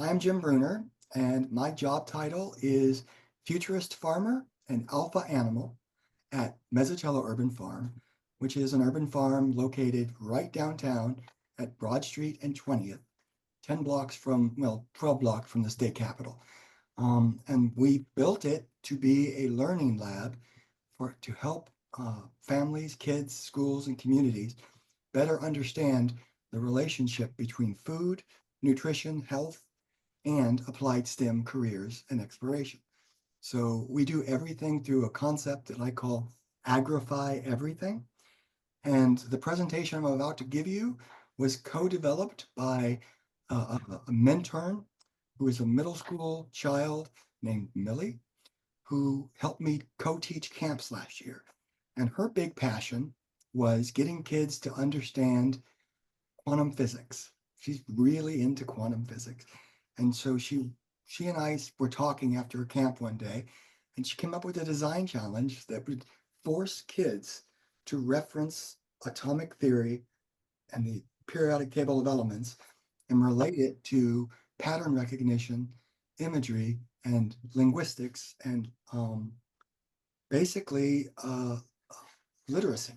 I'm Jim Bruner, and my job title is Futurist Farmer and Alpha Animal at Mezzacello Urban Farm, which is an urban farm located right downtown at Broad Street and 20th, 10 blocks from, well, 12 blocks from the state capitol. And we built it to be a learning lab to help families, kids, schools, and communities better understand the relationship between food, nutrition, health, and applied STEM careers and exploration. So we do everything through a concept that I call agrify everything. And the presentation I'm about to give you was co-developed by a intern who is a middle school child named Millie, who helped me co-teach camps last year. And her big passion was getting kids to understand quantum physics. She's really into quantum physics. And so she and I were talking after a camp one day, and she came up with a design challenge that would force kids to reference atomic theory and the periodic table of elements and relate it to pattern recognition, imagery, and linguistics, and basically literacy.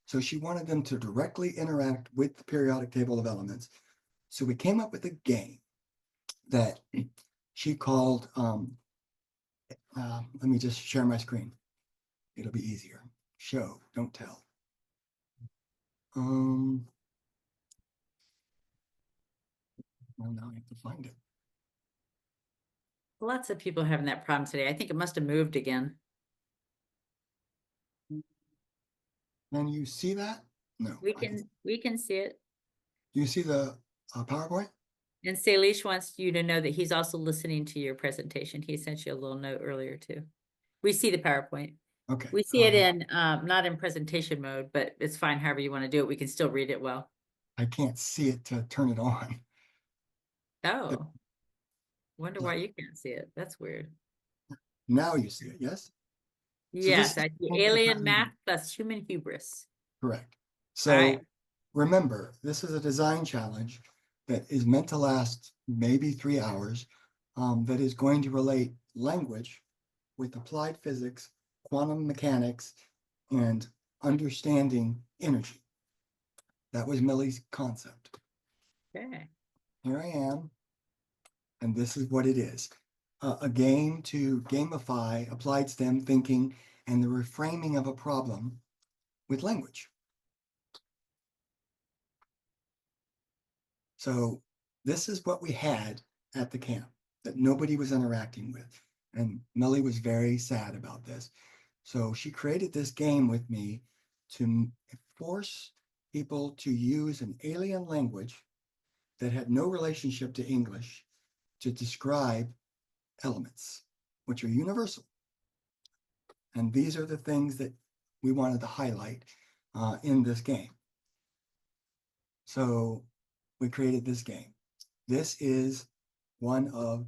So she wanted them to directly interact with the periodic table of elements. So we came up with a game that she called, let me just share my screen. It'll be easier. Show, don't tell. Well, now I have to find it. Lots of people having that problem today. I think it must have moved again. Can you see that? No. We can see it. Do you see the PowerPoint? And Salish wants you to know that he's also listening to your presentation. He sent you a little note earlier too. We see the PowerPoint. Okay. We see it in not in presentation mode, but it's fine however you want to do it. We can still read it well. I can't see it to turn it on. Oh, wonder why you can't see it. That's weird. Now you see it, yes? Yes, I do. Alien math plus human hubris. Correct. So remember, this is a design challenge that is meant to last maybe 3 hours, that is going to relate language with applied physics, quantum mechanics, and understanding energy. That was Millie's concept. Okay. Here I am, and this is what it is. A game to gamify applied STEM thinking and the reframing of a problem with language. So this is what we had at the camp that nobody was interacting with. And Millie was very sad about this. So she created this game with me to force people to use an alien language that had no relationship to English to describe elements, which are universal. And these are the things that we wanted to highlight in this game. So we created this game. This is one of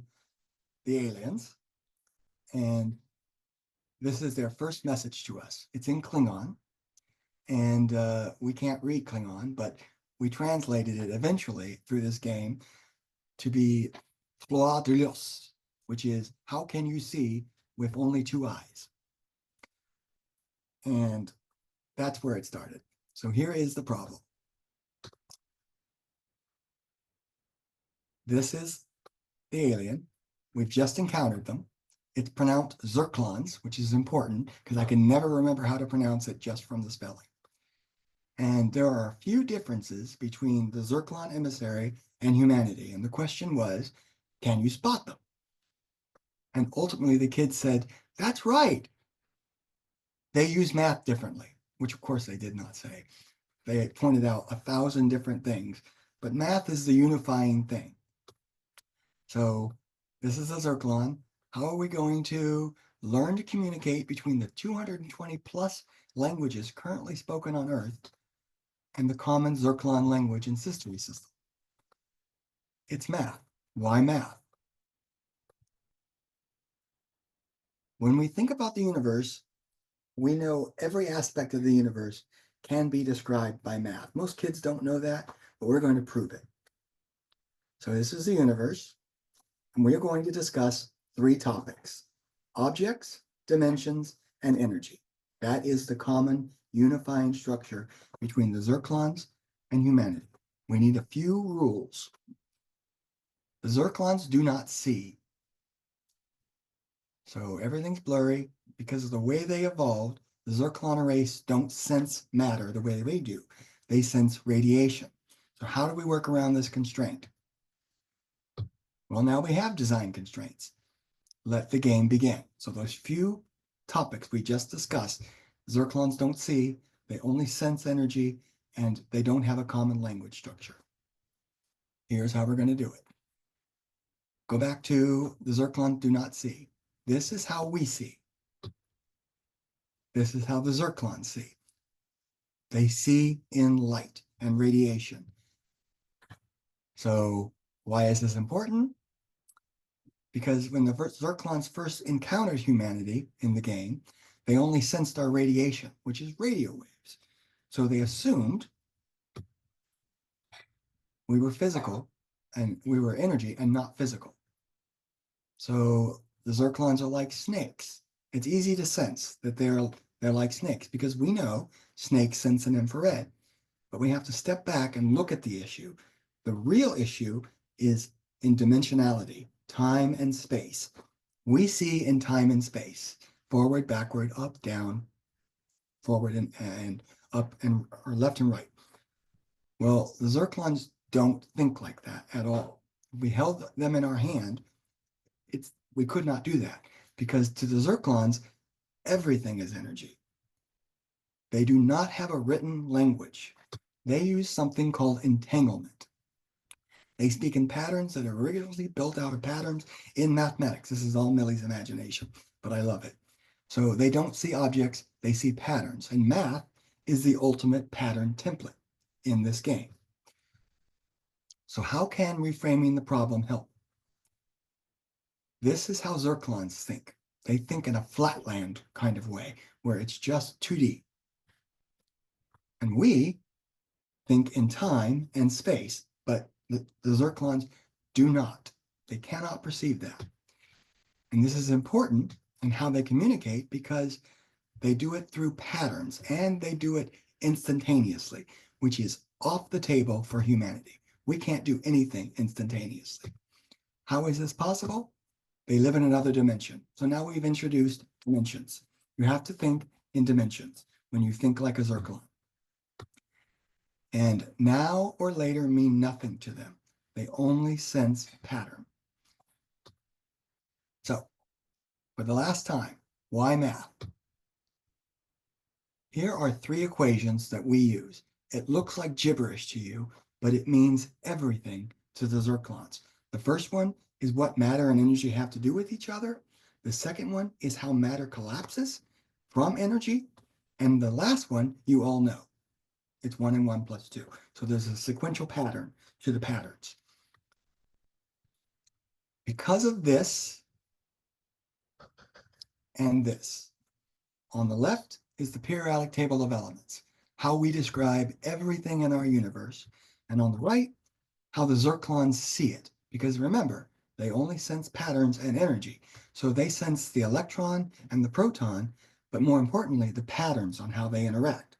the aliens, and this is their first message to us. It's in Klingon, and we can't read Klingon, but we translated it eventually through this game to be "Floa de Luz," which is how can you see with only 2 eyes? And that's where it started. So here is the problem. This is the alien. We've just encountered them. It's pronounced zirclons, which is important because I can never remember how to pronounce it just from the spelling. And there are a few differences between the zirclon emissary and humanity. And the question was, can you spot them? And ultimately the kids said, that's right. They use math differently, which of course they did not say. They had pointed out 1,000 different things, but math is the unifying thing. So this is a zirclon. How are we going to learn to communicate between the 220 plus languages currently spoken on Earth and the common zirclon language and history system? It's math. Why math? When we think about the universe, we know every aspect of the universe can be described by math. Most kids don't know that, but we're going to prove it. So this is the universe. and we're going to discuss 3 topics: objects, dimensions, and energy. That is the common unifying structure between the zircons and humanity. We need a few rules. The zircons do not see. So everything's blurry because of the way they evolved. The zircon race don't sense matter the way they do. They sense radiation. So how do we work around this constraint? Well, now we have design constraints. Let the game begin. So those few topics we just discussed, zircons don't see, they only sense energy, and they don't have a common language structure. Here's how we're going to do it. Go back to the zircons do not see. This is how we see. This is how the zircons see. They see in light and radiation. So why is this important? Because when the zircons first encountered humanity in the game, they only sensed our radiation, which is radio waves. So they assumed we were physical and we were energy and not physical. So the zircons are like snakes. It's easy to sense that they're like snakes because we know snakes sense in infrared, but we have to step back and look at the issue. The real issue is in dimensionality, time and space. We see in time and space, forward, backward, up, down, forward and up and or left and right. Well, the zircons don't think like that at all. If we held them in our hand, we could not do that because to the zircons, everything is energy. They do not have a written language. They use something called entanglement. They speak in patterns that are rigorously built out of patterns in mathematics. This is all Millie's imagination, but I love it. So they don't see objects, they see patterns. And math is the ultimate pattern template in this game. So how can reframing the problem help? This is how zircons think. They think in a flatland kind of way, where it's just 2D. And we think in time and space, but the zircons do not. They cannot perceive that. And this is important in how they communicate because they do it through patterns and they do it instantaneously, which is off the table for humanity. We can't do anything instantaneously. How is this possible? They live in another dimension. So now we've introduced dimensions. You have to think in dimensions when you think like a zircon. And now or later mean nothing to them. They only sense pattern. So, for the last time, why math? Here are 3 equations that we use. It looks like gibberish to you, but it means everything to the zircons. The first one is what matter and energy have to do with each other. The second one is how matter collapses from energy. And the last one, you all know. It's 1 and 1 plus 2. So there's a sequential pattern to the patterns. Because of this and this, on the left is the periodic table of elements, how we describe everything in our universe. And on the right, how the zircons see it. Because remember, they only sense patterns and energy. So they sense the electron and the proton, but more importantly, the patterns on how they interact.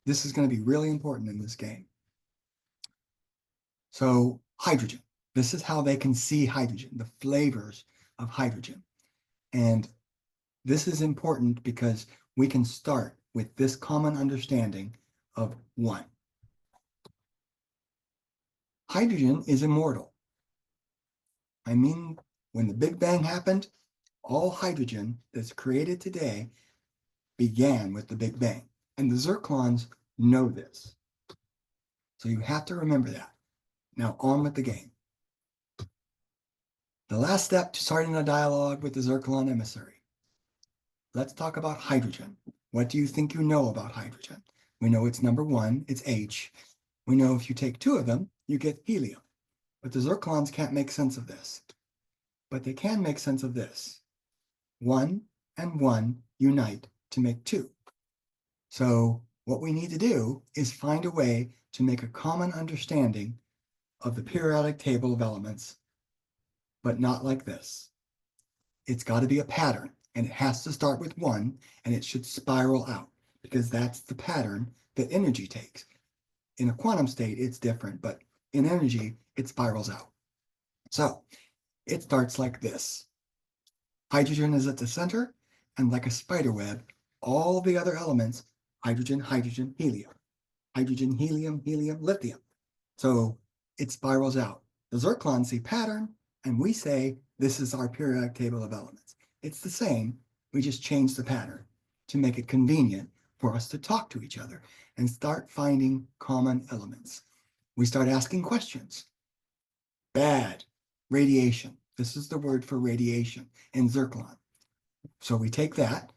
This is going to be really important in this game. So hydrogen, this is how they can see hydrogen, the flavors of hydrogen. And this is important because we can start with this common understanding of 1. Hydrogen is immortal. I mean, when the Big Bang happened, all hydrogen that's created today began with the Big Bang. And the zircons know this. So you have to remember that. Now on with the game. The last step to starting a dialogue with the zircon emissary. Let's talk about hydrogen. What do you think you know about hydrogen? We know it's number 1, it's H. We know if you take 2 of them, you get helium. But the zircons can't make sense of this. But they can make sense of this. 1 and 1 unite to make 2. So what we need to do is find a way to make a common understanding of the periodic table of elements but not like this. It's got to be a pattern, and it has to start with one, and it should spiral out, because that's the pattern that energy takes. In a quantum state, it's different, but in energy, it spirals out. So it starts like this. Hydrogen is at the center, and like a spider web, all the other elements, hydrogen, hydrogen, helium, hydrogen, helium, helium, lithium. So it spirals out. The zircons see pattern, and we say this is our periodic table of elements. It's the same, we just change the pattern to make it convenient for us to talk to each other and start finding common elements. We start asking questions. Bad, radiation. This is the word for radiation in zircon. So we take that,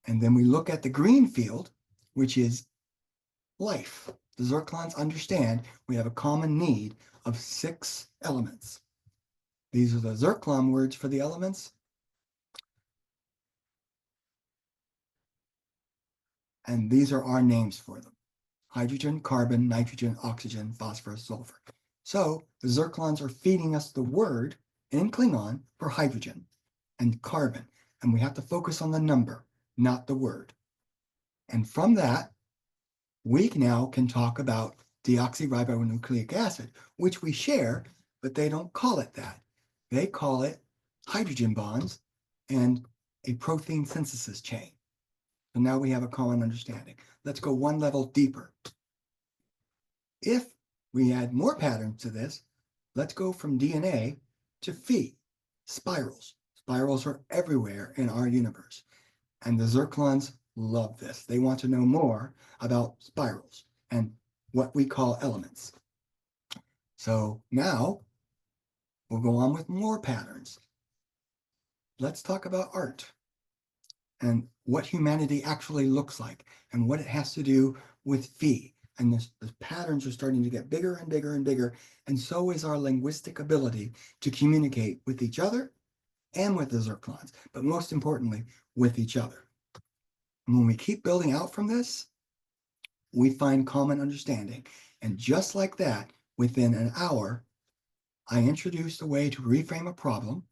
and then we look at the green field, which is life. The zircons understand we have a common need of 6 elements. These are the zircon words for the elements. And these are our names for them: hydrogen, carbon, nitrogen, oxygen, phosphorus, sulfur. So the zircons are feeding us the word in Klingon for hydrogen and carbon. And we have to focus on the number, not the word. And from that, we now can talk about deoxyribonucleic acid, which we share, but they don't call it that. They call it hydrogen bonds and a protein synthesis chain. So now we have a common understanding. Let's go one level deeper. If we add more patterns to this, let's go from DNA to phi, spirals. Spirals are everywhere in our universe. And the zircons love this. They want to know more about spirals and what we call elements. So now we'll go on with more patterns. Let's talk about art and what humanity actually looks like and what it has to do with phi. And the patterns are starting to get bigger and bigger and bigger. And so is our linguistic ability to communicate with each other and with the zircons, but most importantly, with each other. And when we keep building out from this, we find common understanding. And just like that, within an hour, I introduced a way to reframe a problem.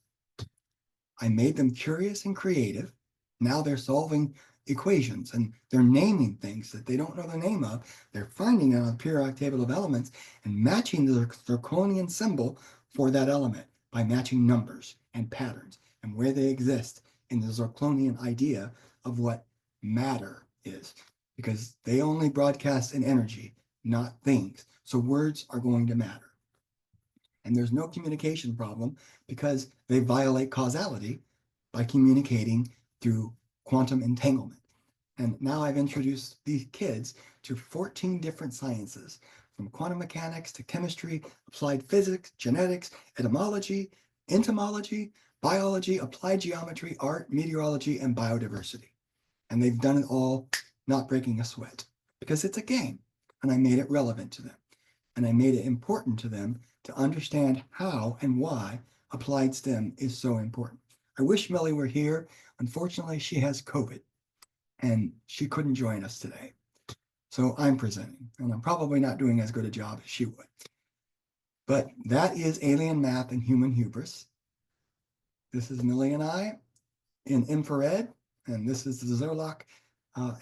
I made them curious and creative. Now they're solving equations and they're naming things that they don't know the name of. They're finding it on the periodic table of elements and matching the zirconian symbol for that element by matching numbers and patterns and where they exist in the zirconian idea of what matter is, because they only broadcast an energy, not things. So words are going to matter. And there's no communication problem because they violate causality by communicating through quantum entanglement. And now I've introduced these kids to 14 different sciences, from quantum mechanics to chemistry, applied physics, genetics, etymology, entomology, biology, applied geometry, art, meteorology, and biodiversity. And they've done it all not breaking a sweat because it's a game. And I made it relevant to them. And I made it important to them to understand how and why applied STEM is so important. I wish Millie were here. Unfortunately, she has COVID and she couldn't join us today. So I'm presenting, and I'm probably not doing as good a job as she would. But that is Alien Math and Human Hubris. This is Millie and I in infrared, and this is the Zerlock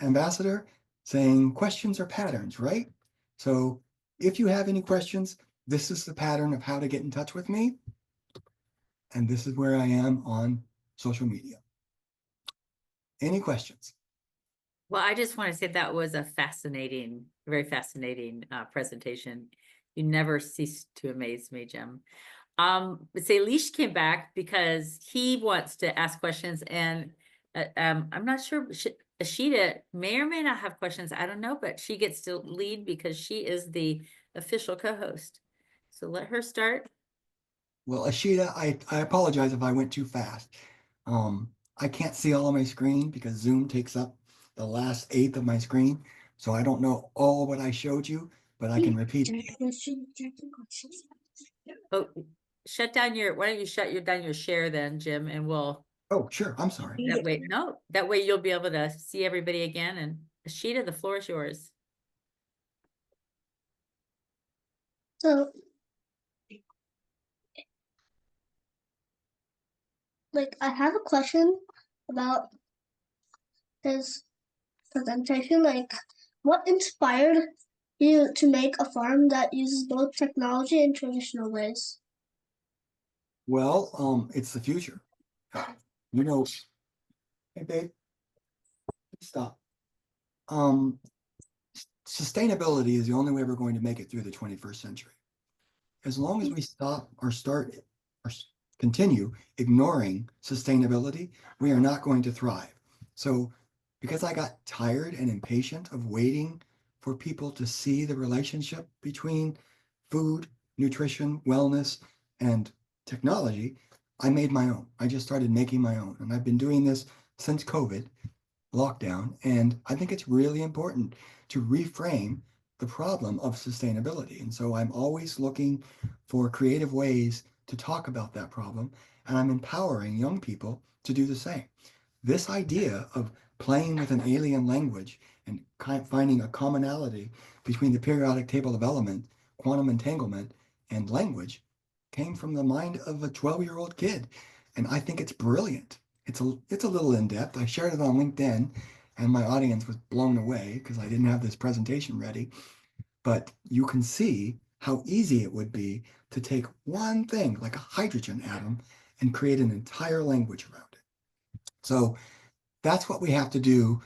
ambassador saying questions are patterns, right? So if you have any questions, this is the pattern of how to get in touch with me. And this is where I am on social media. Any questions? Well, I just want to say that was a fascinating, very fascinating presentation. You never cease to amaze me, Jim. But say Leash came back because he wants to ask questions, and I'm not sure. Ashita may or may not have questions. I don't know, but she gets to lead because she is the official co-host. So let her start. Well, Ashita, I apologize if I went too fast. I can't see all of my screen because Zoom takes up the last eighth of my screen. So I don't know all what I showed you, but I can repeat it. Oh, why don't you shut down your share then, Jim, and we'll, Oh, sure. I'm sorry. that way you'll be able to see everybody again. And Ashita, the floor is yours. So like I have a question about his presentation. Like, what inspired you to make a farm that uses both technology and traditional ways? Well, it's the future. You know, hey babe, stop. Um, Sustainability is the only way we're going to make it through the 21st century. As long as we stop or start or continue ignoring sustainability, we are not going to thrive. So, because I got tired and impatient of waiting for people to see the relationship between food, nutrition, wellness, and technology, I made my own. I just started making my own. And I've been doing this since COVID lockdown. And I think it's really important to reframe the problem of sustainability. And so I'm always looking for creative ways to talk about that problem. And I'm empowering young people to do the same. This idea of playing with an alien language and finding a commonality between the periodic table of elements, quantum entanglement, and language came from the mind of a 12-year-old kid. And I think it's brilliant. It's a little in-depth. I shared it on LinkedIn and my audience was blown away because I didn't have this presentation ready. But you can see how easy it would be to take one thing like a hydrogen atom and create an entire language around it. So that's what we have to do,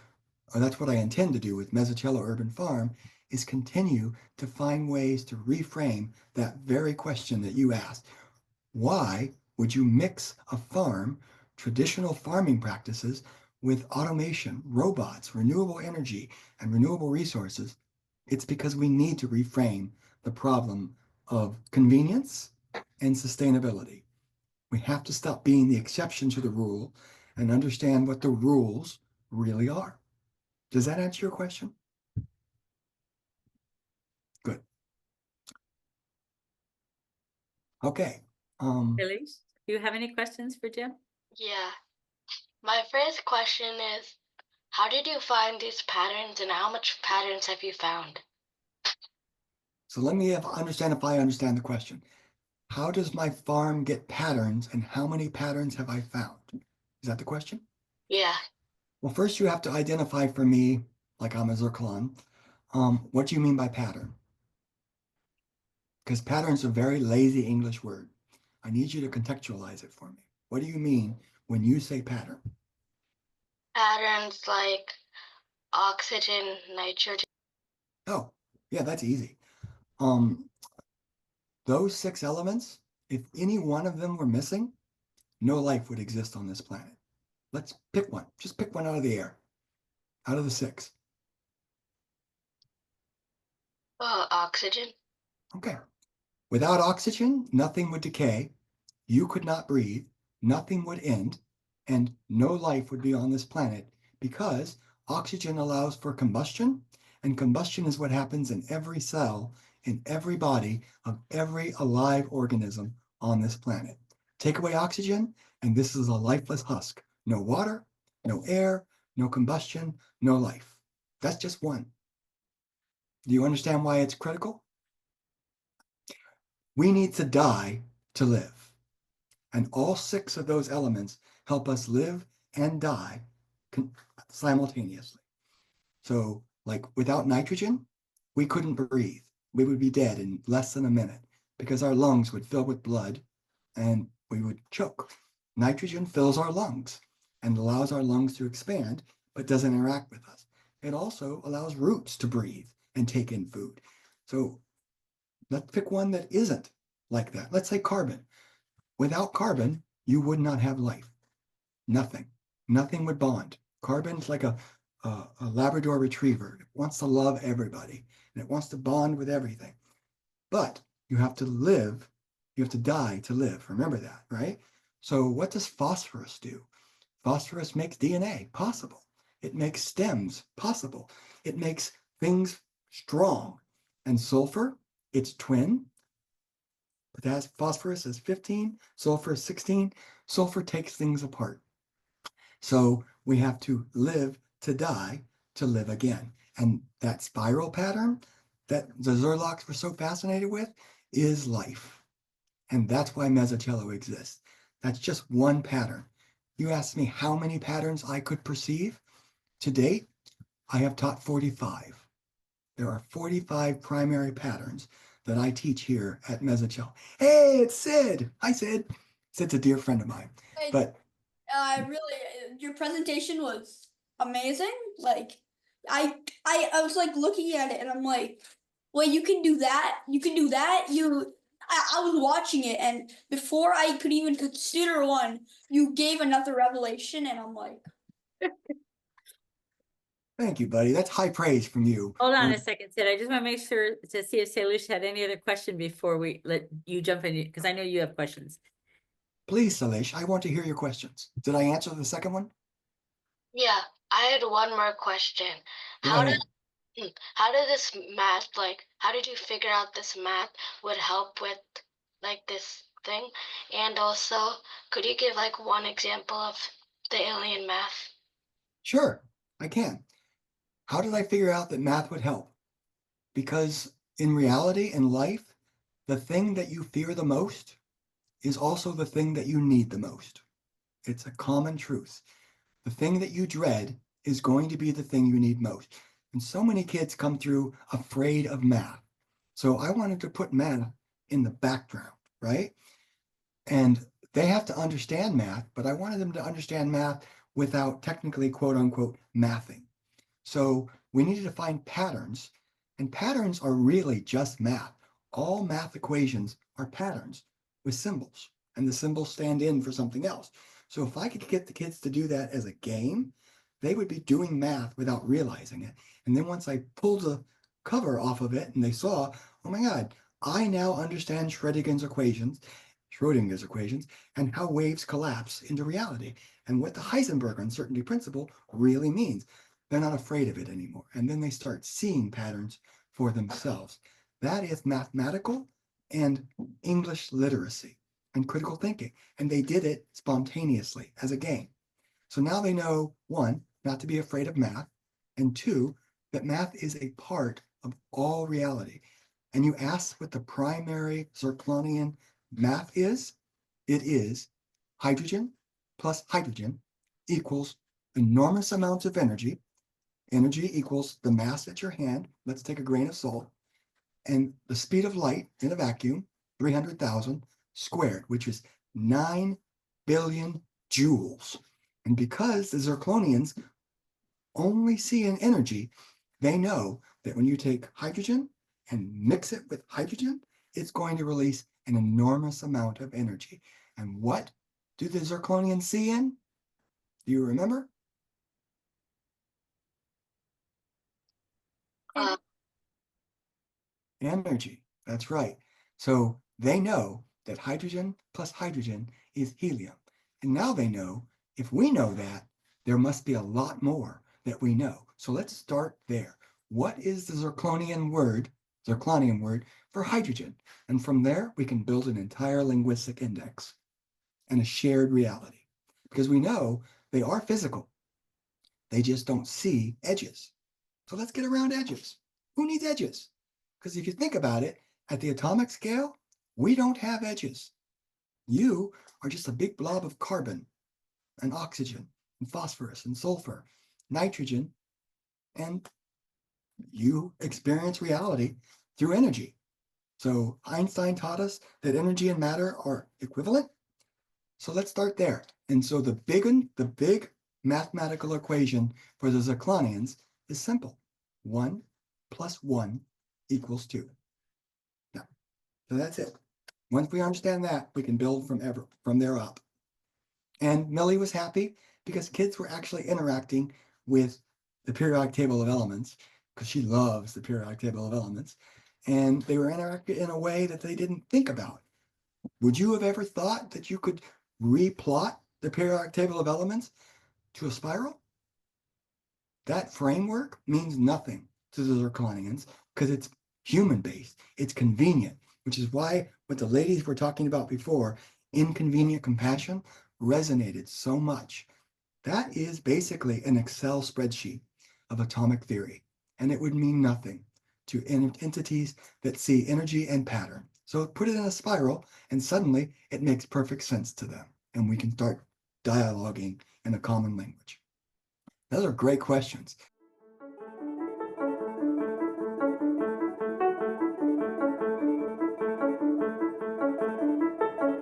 or that's what I intend to do with Mezzacello Urban Farm, is continue to find ways to reframe that very question that you asked. Why would you mix a farm, traditional farming practices, with automation, robots, renewable energy, and renewable resources? It's because we need to reframe the problem of convenience and sustainability. We have to stop being the exception to the rule and understand what the rules really are. Does that answer your question? Good. Okay. Elise, do you have any questions for Jim? Yeah. My first question is, how did you find these patterns and how much patterns have you found? So let me understand if I understand the question. How does my farm get patterns and how many patterns have I found? Is that the question? Yeah. Well, first you have to identify for me, like I'm a zircon, what do you mean by pattern? Because pattern's a very lazy English word. I need you to contextualize it for me. What do you mean when you say pattern? Patterns like oxygen, nitrogen. Oh, yeah, that's easy. Those 6 elements, if any one of them were missing, no life would exist on this planet. Let's pick one. Just pick one out of the air, out of the 6. Oxygen. Okay. Without oxygen, nothing would decay. You could not breathe. Nothing would end. And no life would be on this planet because oxygen allows for combustion. And combustion is what happens in every cell, in every body of every alive organism on this planet. Take away oxygen, and this is a lifeless husk. No water, no air, no combustion, no life. That's just one. Do you understand why it's critical? We need to die to live. And all 6 of those elements help us live and die simultaneously. So, like without nitrogen, we couldn't breathe. We would be dead in less than a minute because our lungs would fill with blood and we would choke. Nitrogen fills our lungs and allows our lungs to expand, but doesn't interact with us. It also allows roots to breathe and take in food. So let's pick one that isn't like that. Let's say carbon. Without carbon, you would not have life. Nothing. Nothing would bond. Carbon's like a Labrador retriever. It wants to love everybody and it wants to bond with everything. But you have to live, you have to die to live. Remember that, right? So what does phosphorus do? Phosphorus makes DNA possible. It makes stems possible. It makes things strong. And sulfur, its twin, phosphorus is 15, sulfur is 16. Sulfur takes things apart. So we have to live to die to live again. And that spiral pattern that the Zerlocks were so fascinated with is life. And that's why Mezzacello exists. That's just one pattern. You asked me how many patterns I could perceive. To date, I have taught 45. There are 45 primary patterns that I teach here at Mezzacello. Hey, it's Sid. Hi, Sid. Sid's a dear friend of mine. Hey, But your presentation was amazing. Like, I was like looking at it and I'm like, wait, you can do that? You can do that? I was watching it and before I could even consider one, you gave another revelation and I'm like, thank you, buddy. That's high praise from you. Hold on We're- a second, Sid. I just want to make sure to see if Salish had any other question before we let you jump in, because I know you have questions. Please, Salish, I want to hear your questions. Did I answer the second one? Yeah, I had one more question. Go How ahead. how did this math, like, how did you figure out this math would help with like this thing? And also, could you give like one example of the alien math? Sure, I can. How did I figure out that math would help? Because in reality, in life, the thing that you fear the most is also the thing that you need the most. It's a common truth. The thing that you dread is going to be the thing you need most. And so many kids come through afraid of math. So I wanted to put math in the background, right? And they have to understand math, but I wanted them to understand math without technically, quote unquote, mathing. So we needed to find patterns, and patterns are really just math. All math equations are patterns with symbols, and the symbols stand in for something else. So if I could get the kids to do that as a game, they would be doing math without realizing it. And then once I pulled the cover off of it and they saw, oh my God, I now understand Schrodinger's equations, and how waves collapse into reality, and what the Heisenberg uncertainty principle really means. They're not afraid of it anymore. And then they start seeing patterns for themselves. That is mathematical and English literacy and critical thinking. And they did it spontaneously as a game. So now they know, one, not to be afraid of math, and two, that math is a part of all reality. And you ask what the primary Zirconian math is? It is hydrogen plus hydrogen equals enormous amounts of energy. Energy equals the mass at your hand. Let's take a grain of salt. And the speed of light in a vacuum, 300,000 squared, which is 9 billion joules. And because the Zirconians only see in energy, they know that when you take hydrogen and mix it with hydrogen, it's going to release an enormous amount of energy. And what do the Zirconians see in? Do you remember? Uh, Energy. That's right. So they know that hydrogen plus hydrogen is helium. And now they know, if we know that, there must be a lot more that we know. So let's start there. What is the Zirconian word for hydrogen? And from there, we can build an entire linguistic index and a shared reality. Because we know they are physical. They just don't see edges. So let's get around edges. Who needs edges? Because if you think about it, at the atomic scale, we don't have edges. You are just a big blob of carbon and oxygen and phosphorus and sulfur, nitrogen, and you experience reality through energy. So Einstein taught us that energy and matter are equivalent. So let's start there. And so the big mathematical equation for the Zirconians is simple. 1 plus 1 equals 2. Now, so that's it. Once we understand that, we can build from there up. And Millie was happy because kids were actually interacting with the periodic table of elements, because she loves the periodic table of elements. And they were interacting in a way that they didn't think about. Would you have ever thought that you could replot the periodic table of elements to a spiral? That framework means nothing to the Zirconians because it's human-based. It's convenient, which is why what the ladies were talking about before, inconvenient compassion, resonated so much. That is basically an Excel spreadsheet of atomic theory, and it would mean nothing to entities that see energy and pattern. So put it in a spiral, and suddenly it makes perfect sense to them, and we can start dialoguing in a common language? Those are great questions.